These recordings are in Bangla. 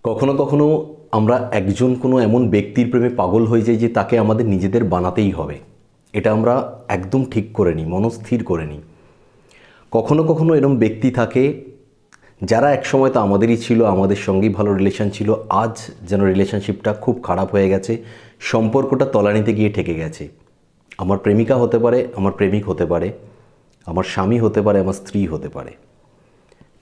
কখনো কখনো আমরা একজন কোনো এমন ব্যক্তির প্রেমে পাগল হয়ে যাই যে তাকে আমাদের নিজেদের বানাতেই হবে। এটা আমরা একদম ঠিক করে নিই, মনস্থির করে নিই। কখনো কখনো এরকম ব্যক্তি থাকে যারা একসময় তো আমাদেরই ছিল, আমাদের সঙ্গেই ভালো রিলেশন ছিল, আজ যেন রিলেশনশিপটা খুব খারাপ হয়ে গেছে, সম্পর্কটা তলানিতে গিয়ে ঠেকে গেছে। আমার প্রেমিকা হতে পারে, আমার প্রেমিক হতে পারে, আমার স্বামী হতে পারে, আমার স্ত্রী হতে পারে,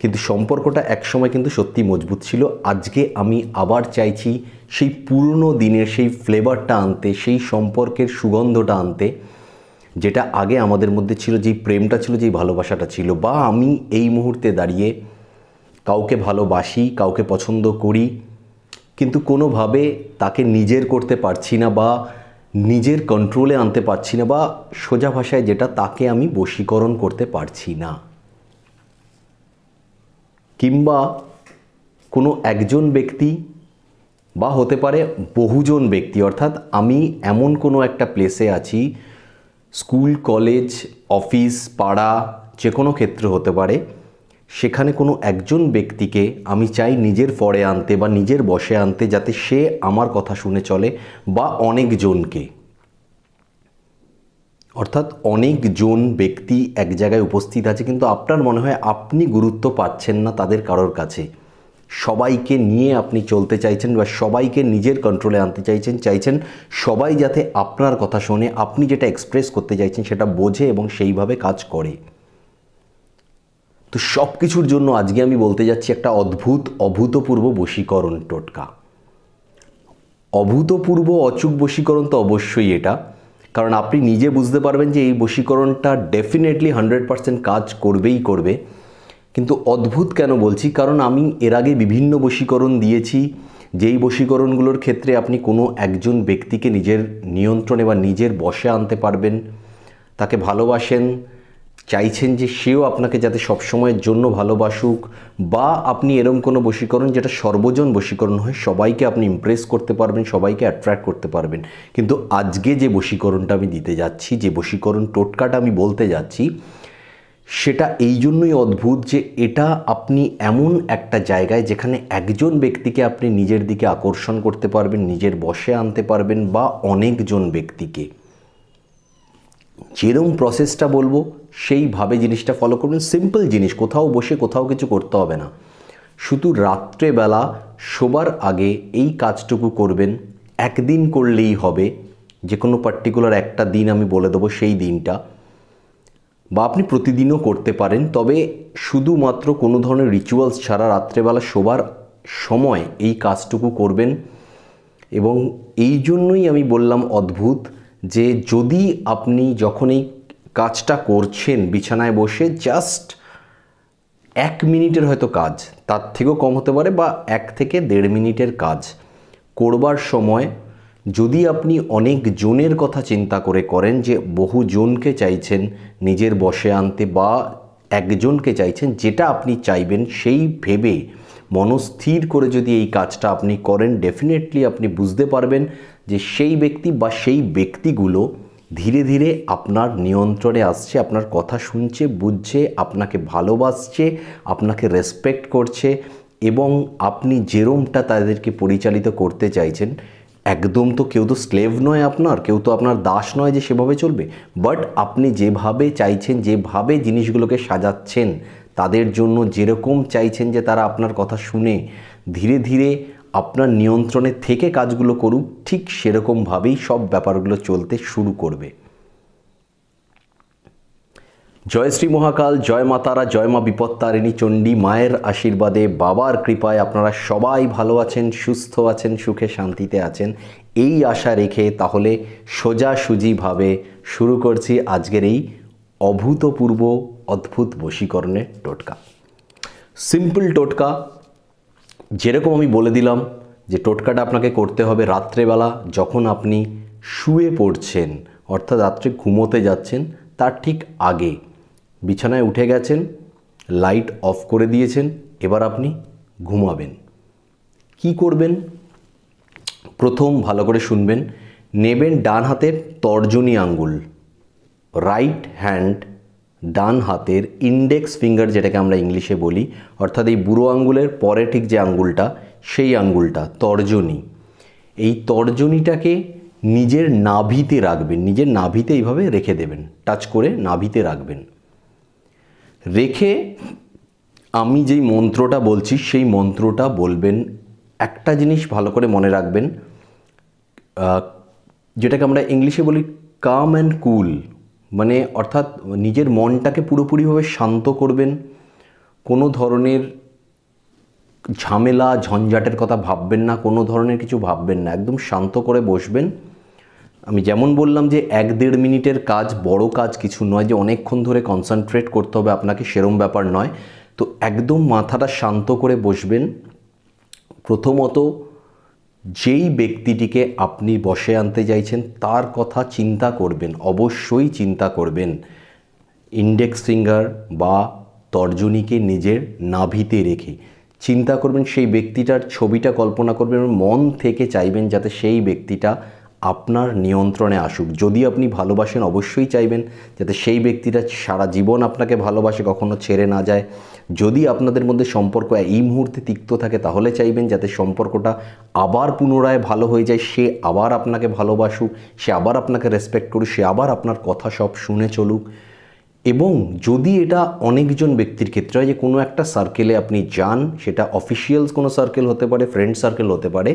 কিন্তু সম্পর্কটা একসময় কিন্তু সত্যি মজবুত ছিল। আজকে আমি আবার চাইছি সেই পুরনো দিনের সেই ফ্লেভারটা আনতে, সেই সম্পর্কের সুগন্ধটা আনতে, যেটা আগে আমাদের মধ্যে ছিল, যেই প্রেমটা ছিল, যেই ভালোবাসাটা ছিল। বা আমি এই মুহূর্তে দাঁড়িয়ে কাউকে ভালোবাসি, কাউকে পছন্দ করি, কিন্তু কোনোভাবে তাকে নিজের করতে পারছি না, বা নিজের কন্ট্রোলে আনতে পারছি না, বা সোজা ভাষায় যেটা, তাকে আমি বশীকরণ করতে পারছি না। কিংবা কোনো একজন ব্যক্তি বা হতে পারে বহুজন ব্যক্তি, অর্থাৎ আমি এমন কোনো একটা প্লেসে আছি, স্কুল, কলেজ, অফিস, পাড়া, যে কোনো ক্ষেত্র হতে পারে, সেখানে কোনো একজন ব্যক্তিকে আমি চাই নিজের ফরে আনতে বা নিজের বশে আনতে, যাতে সে আমার কথা শুনে চলে। বা অনেকজনকে, অর্থাৎ অনেকজন ব্যক্তি এক জায়গায় উপস্থিত আছে, কিন্তু আপনার মনে হয় আপনি গুরুত্ব পাচ্ছেন না তাদের কারোর কাছে। সবাইকে নিয়ে আপনি চলতে চাইছেন বা সবাইকে নিজের কন্ট্রোলে আনতে চাইছেন সবাই যাতে আপনার কথা শোনে, আপনি যেটা এক্সপ্রেস করতে চাইছেন সেটা বোঝে এবং সেইভাবে কাজ করে। তো সব কিছুর জন্য আজকে আমি বলতে যাচ্ছি একটা অভূতপূর্ব বশীকরণ টোটকা। অভূতপূর্ব অচূক বশীকরণ তো অবশ্যই এটা, কারণ আপনি নিজে বুঝতে পারবেন যে এই বশীকরণটা ডেফিনেটলি 100% কাজ করবেই করবে। কিন্তু অদ্ভুত কেন বলছি, কারণ আমি এর আগে বিভিন্ন বশীকরণ দিয়েছি, যেই বশীকরণগুলোর ক্ষেত্রে আপনি কোনো একজন ব্যক্তিকে নিজের নিয়ন্ত্রণে বা নিজের বশে আনতে পারবেন, তাকে ভালোবাসেন, চাইছেন যে সেও আপনাকে যাতে সবসময়ের জন্য ভালোবাসুক। বা আপনি এরম কোনো বশীকরণ যেটা সর্বজন বশীকরণ হয়, সবাইকে আপনি ইমপ্রেস করতে পারবেন, সবাইকে অ্যাট্রাক্ট করতে পারবেন। কিন্তু আজকে যে বশীকরণটা আমি দিতে যাচ্ছি, যে বশীকরণ টোটকাটা আমি বলতে যাচ্ছি, সেটা এই জন্যই অদ্ভুত যে এটা আপনি এমন একটা জায়গায় যেখানে একজন ব্যক্তিকে আপনি নিজের দিকে আকর্ষণ করতে পারবেন, নিজের বশে আনতে পারবেন, বা অনেকজন ব্যক্তিকে। যেরম প্রসেসটা বলবো সেইভাবে জিনিসটা ফলো করবেন। সিম্পল জিনিস, কোথাও বসে কোথাও কিছু করতে হবে না। শুধু রাত্রেবেলা শোবার আগে এই কাজটুকু করবেন। একদিন করলেই হবে, যে কোনো পার্টিকুলার একটা দিন আমি বলে দেবো, সেই দিনটা। বা আপনি প্রতিদিনও করতে পারেন, তবে শুধুমাত্র কোনো ধরনের রিচুয়ালস ছাড়া রাত্রেবেলা শোবার সময় এই কাজটুকু করবেন। এবং এই জন্যই আমি বললাম অদ্ভুত, যে যদি আপনি যখন এই কাজটা করছেন বিছানায় বসে, জাস্ট 1 মিনিটের হয়তো কাজ, তার থেকেও কম হতে পারে, বা 1 থেকে 1.5 মিনিটের কাজ করবার সময় যদি আপনি অনেক জনের কথা চিন্তা করে করেন, যে বহু জনকে চাইছেন নিজের বশে আনতে, বা একজনকে চাইছেন, যেটা আপনি চাইবেন সেই ভেবে মনস্থির করে যদি এই কাজটা আপনি করেন, ডেফিনেটলি আপনি বুঝতে পারবেন যে সেই ব্যক্তি বা সেই ব্যক্তিগুলো ধীরে ধীরে আপনার নিয়ন্ত্রণে আসছে, আপনার কথা শুনছে, বুঝছে, আপনাকে ভালোবাসছে, আপনাকে রেসপেক্ট করছে। এবং আপনি যেরমটা তাদেরকে পরিচালিত করতে চাইছেন, একদম তো কেউ তো স্লেভ নয় আপনার, কেউ তো আপনার দাস নয় যে সেভাবে চলবে। বাট আপনি যেভাবে চাইছেন, যেভাবে জিনিসগুলোকে সাজাচ্ছেন, তাদের জন্য যেরকম চাইছেন যে তারা আপনার কথা শুনে ধীরে ধীরে আপনার নিয়ন্ত্রণে থেকে কাজগুলো করুক, ঠিক সেরকমভাবেই সব ব্যাপারগুলো চলতে শুরু করবে। জয় শ্রী মহাকাল, জয় মা তারা, জয় মা বিপত্তারিণী চণ্ডী। মায়ের আশীর্বাদে, বাবার কৃপায় আপনারা সবাই ভালো আছেন, সুস্থ আছেন, সুখে শান্তিতে আছেন, এই আশা রেখে তাহলে সোজাসুজিভাবে শুরু করছি আজকের এই অভূতপূর্ব অদ্ভুত বশীকরণের টোটকা। সিম্পল টোটকা, যেরকম আমি বলে দিলাম যে টোটকাটা আপনাকে করতে হবে রাত্রেবেলা যখন আপনি শুয়ে পড়ছেন, অর্থাৎ রাত্রে ঘুমোতে যাচ্ছেন তার ঠিক আগে। বিছানায় উঠে গেছেন, লাইট অফ করে দিয়েছেন, এবার আপনি ঘুমাবেন। কি করবেন? প্রথম ভালো করে শুনবেন, নেবেন ডান হাতের তর্জনী আঙ্গুল, রাইট হ্যান্ড, ডান হাতের ইন্ডেক্স ফিঙ্গার যেটাকে আমরা ইংলিশে বলি, অর্থাৎ এই বুড়ো আঙ্গুলের পরে ঠিক যে আঙ্গুলটা, সেই আঙ্গুলটা তর্জনী, এই তর্জনীটাকে নিজের নাভিতে রাখবেন, নিজের নাভিতে এইভাবে রেখে দেবেন, টাচ করে নাভিতে রাখবেন। রেখে আমি যেই মন্ত্রটা বলছি সেই মন্ত্রটা বলবেন। একটা জিনিস ভালো করে মনে রাখবেন, যেটাকে আমরা ইংলিশে বলি কাম অ্যান্ড কুল, মানে অর্থাৎ নিজের মনটাকে পুরোপুরিভাবে শান্ত করবেন। কোনো ধরনের ঝামেলা ঝঞ্ঝাটের কথা ভাববেন না, কোনো ধরনের কিছু ভাববেন না, একদম শান্ত করে বসবেন। আমি যেমন বললাম যে 1-1.5 মিনিটের কাজ, বড় কাজ কিছু নয় যে অনেকক্ষণ ধরে কনসেন্ট্রেট করতে হবে আপনাকে, সেরম ব্যাপার নয়। তো একদম মাথাটা শান্ত করে বসবেন। প্রথমত যেই ব্যক্তিটিকে আপনি বশে আনতে চাইছেন তার কথা চিন্তা করবেন, অবশ্যই চিন্তা করবেন। ইন্ডেক্স ফিঙ্গার বা তর্জনীকে নিজের নাভিতে রেখে চিন্তা করবেন, সেই ব্যক্তিটার ছবিটা কল্পনা করবেন এবং মন থেকে চাইবেন যাতে সেই ব্যক্তিটা আপনার নিয়ন্ত্রণে আসুক। যদি আপনি ভালোবাসেন অবশ্যই চাইবেন যাতে সেই ব্যক্তিটা সারা জীবন আপনাকে ভালোবাসে, কখনো ছেড়ে না যায়। যদি আপনাদের মধ্যে সম্পর্ক এই মুহূর্তে তিক্ত থাকে তাহলে চাইবেন যাতে সম্পর্কটা আবার পুনরায় ভালো হয়ে যায়, সে আবার আপনাকে ভালোবাসুক, সে আবার আপনাকে রেসপেক্ট করুক, সে আবার আপনার কথা সব শুনে চলুক। এবং যদি এটা অনেকজন ব্যক্তির ক্ষেত্রে হয় যে কোনো একটা সার্কেলে আপনি যান, সেটা অফিসিয়ালস কোনো সার্কেল হতে পারে, ফ্রেন্ড সার্কেল হতে পারে,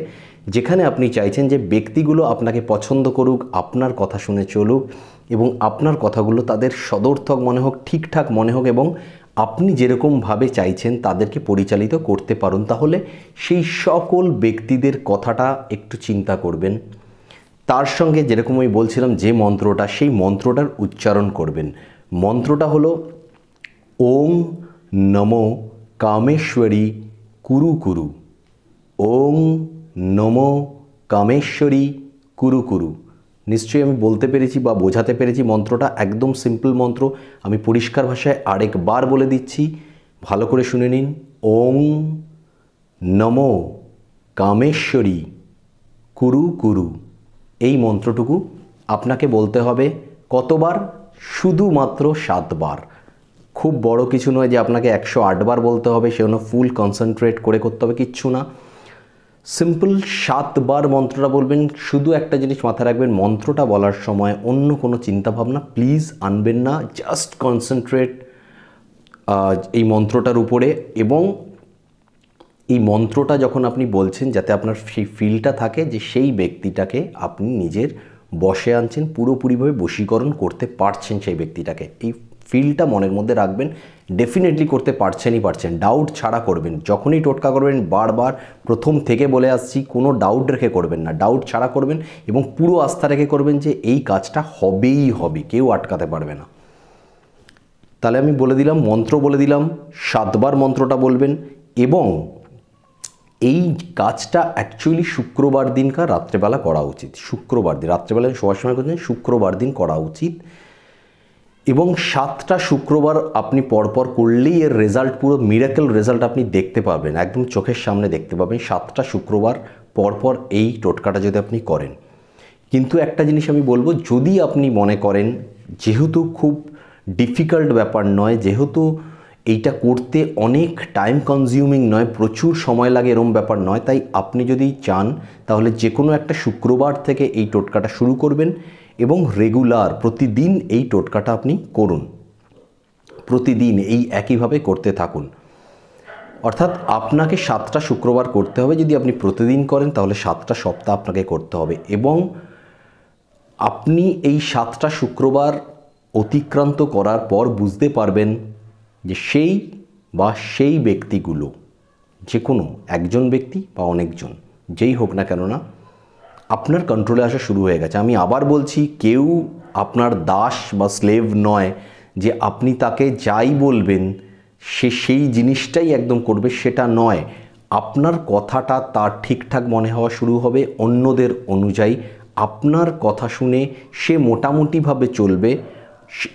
যেখানে আপনি চাইছেন যে ব্যক্তিগুলো আপনাকে পছন্দ করুক, আপনার কথা শুনে চলুক এবং আপনার কথাগুলো তাদের সদর্থক মনে হোক, ঠিকঠাক মনে হোক এবং আপনি যেরকমভাবে চাইছেন তাদেরকে পরিচালিত করতে পারুন, তাহলে সেই সকল ব্যক্তিদের কথাটা একটু চিন্তা করবেন। তার সঙ্গে যেরকম আমি বলছিলাম যে মন্ত্রটা, সেই মন্ত্রটার উচ্চারণ করবেন। মন্ত্রটা হলো ওং নমো কামেশ্বরী কুরু কুরু। ওং নমো কামেশ্বরী কুরু কুরু। নিশ্চয়ই আমি বলতে পেরেছি বা বোঝাতে পেরেছি। মন্ত্রটা একদম সিম্পল মন্ত্র, আমি পরিষ্কার ভাষায় আরেকবার বলে দিচ্ছি, ভালো করে শুনে নিন। ওং নমো কামেশ্বরী কুরু কুরু। এই মন্ত্রটুকু আপনাকে বলতে হবে কতবার? শুধুমাত্র 7 বার। খুব বড় কিছু নয় যে আপনাকে 108 বার বলতে হবে, সেজন্য ফুল কনসেন্ট্রেট করে করতে হবে, কিচ্ছু না। সিম্পল 7 বার মন্ত্রটা বলবেন। শুধু একটা জিনিস মাথায় রাখবেন, মন্ত্রটা বলার সময় অন্য কোনো চিন্তাভাবনা প্লিজ আনবেন না, জাস্ট কনসেন্ট্রেট এই মন্ত্রটার উপরে। এবং এই মন্ত্রটা যখন আপনি বলছেন যাতে আপনার সেই ফিলটা থাকে যে সেই ব্যক্তিটাকে আপনি নিজের বশে আনছেন, পুরোপুরিভাবে বশীকরণ করতে পারছেন সেই ব্যক্তিটাকে। এই ফিলটা মনের মধ্যে রাখবেন, ডেফিনেটলি করতে পারছেন। ডাউট ছাড়া করবেন। যখনই টোটকা করবেন বারবার প্রথম থেকে বলে আসছি, কোনো ডাউট রেখে করবেন না, ডাউট ছাড়া করবেন এবং পুরো আস্থা রেখে করবেন যে এই কাজটা হবেই হবে, কেউ আটকাতে পারবে না। তাহলে আমি বলে দিলাম, মন্ত্র বলে দিলাম, 7 বার মন্ত্রটা বলবেন। এবং এই কাজটা অ্যাকচুয়ালি শুক্রবার দিনকার রাত্রেবেলা করা উচিত। শুক্রবার দিন রাত্রেবেলা শোয়ার সময় করছেন, শুক্রবার দিন করা উচিত। এবং 7টা শুক্রবার আপনি পরপর করলেই এর রেজাল্ট, পুরো মিরাকেল রেজাল্ট আপনি দেখতে পাবেন, একদম চোখের সামনে দেখতে পাবেন 7টা শুক্রবার পরপর এই টোটকাটা যদি আপনি করেন। কিন্তু একটা জিনিস আমি বলবো, যদি আপনি মনে করেন যেহেতু খুব ডিফিকাল্ট ব্যাপার নয়, যেহেতু এইটা করতে অনেক টাইম কনজিউমিং নয়, প্রচুর সময় লাগে এরম ব্যাপার নয়, তাই আপনি যদি চান তাহলে যে কোনো একটা শুক্রবার থেকে এই টোটকাটা শুরু করবেন এবং রেগুলার প্রতিদিন এই টোটকাটা আপনি করুন। প্রতিদিন এই একইভাবে করতে থাকুন। অর্থাৎ আপনাকে 7টা শুক্রবার করতে হবে। যদি আপনি প্রতিদিন করেন তাহলে 7টা সপ্তাহ আপনাকে করতে হবে। এবং আপনি এই 7টা শুক্রবার অতিক্রান্ত করার পর বুঝতে পারবেন যে সেই ব্যক্তিগুলো, যে কোনো একজন ব্যক্তি বা অনেকজন, যেই হোক না কেননা, আপনার কন্ট্রোলে আসা শুরু হয়ে গেছে। আমি আবার বলছি, কেউ আপনার দাস বা স্লেভ নয় যে আপনি তাকে যাই বলবেন সে সেই জিনিসটাই একদম করবে, সেটা নয়। আপনার কথাটা তার ঠিকঠাক মনে হওয়া শুরু হবে অন্যদের অনুযায়ী। আপনার কথা শুনে সে মোটামুটিভাবে চলবে,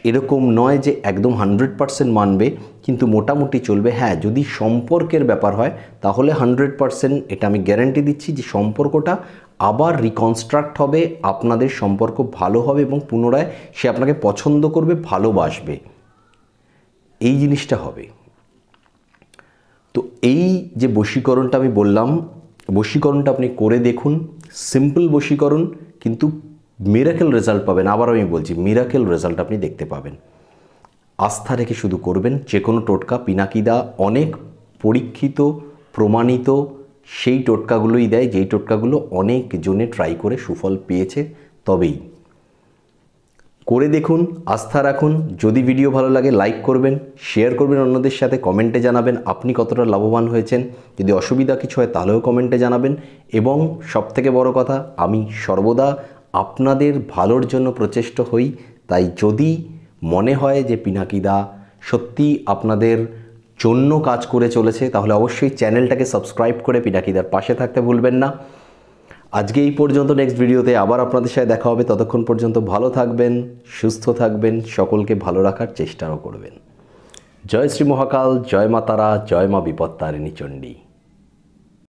এরকম নয় যে একদম 100% মানবে, কিন্তু মোটামুটি চলবে। হ্যাঁ, যদি সম্পর্কের ব্যাপার হয় তাহলে 100% এটা আমি গ্যারান্টি দিচ্ছি যে সম্পর্কটা আবার রিকনস্ট্রাক্ট হবে, আপনাদের সম্পর্ক ভালো হবে এবং পুনরায় সে আপনাকে পছন্দ করবে, ভালোবাসবে, এই জিনিসটা হবে। তো এই যে বশীকরণটা আমি বললাম, বশীকরণটা আপনি করে দেখুন, সিম্পল বশীকরণ, কিন্তু মিরাকেল রেজাল্ট পাবেন। আবার আমি বলছি, মিরাকেল রেজাল্ট আপনি দেখতে পাবেন। আস্থা রেখে শুধু করবেন। যে কোনো টোটকা, পিনাকিদা অনেক পরীক্ষিত, প্রমাণিত সেই টোটকাগুলোই দেয়, যেই টোটকাগুলো অনেক জনে ট্রাই করে সুফল পেয়েছে। তবেই করে দেখুন, আস্থা রাখুন। যদি ভিডিও ভালো লাগে লাইক করবেন, শেয়ার করবেন অন্যদের সাথে, কমেন্টে জানাবেন আপনি কতটা লাভবান হয়েছেন। যদি অসুবিধা কিছু হয় তাহলেও কমেন্টে জানাবেন। এবং সবথেকে বড় কথা, আমি সর্বদা আপনাদের ভালোর জন্য প্রচেষ্ট হই। তাই যদি মনে হয় যে পিনাকিদা সত্যি আপনাদের জন্য কাজ করে চলেছে, তাহলে অবশ্যই চ্যানেলটাকে সাবস্ক্রাইব করে পিনাকিদার পাশে থাকতে ভুলবেন না। আজকে এই পর্যন্ত, নেক্সট ভিডিওতে আবার আপনাদের সাথে দেখা হবে। ততক্ষণ পর্যন্ত ভালো থাকবেন, সুস্থ থাকবেন, সকলকে ভালো রাখার চেষ্টাও করবেন। জয় শ্রী মহাকাল, জয় মা তারা, জয় মা বিপত্তারিণী চণ্ডী।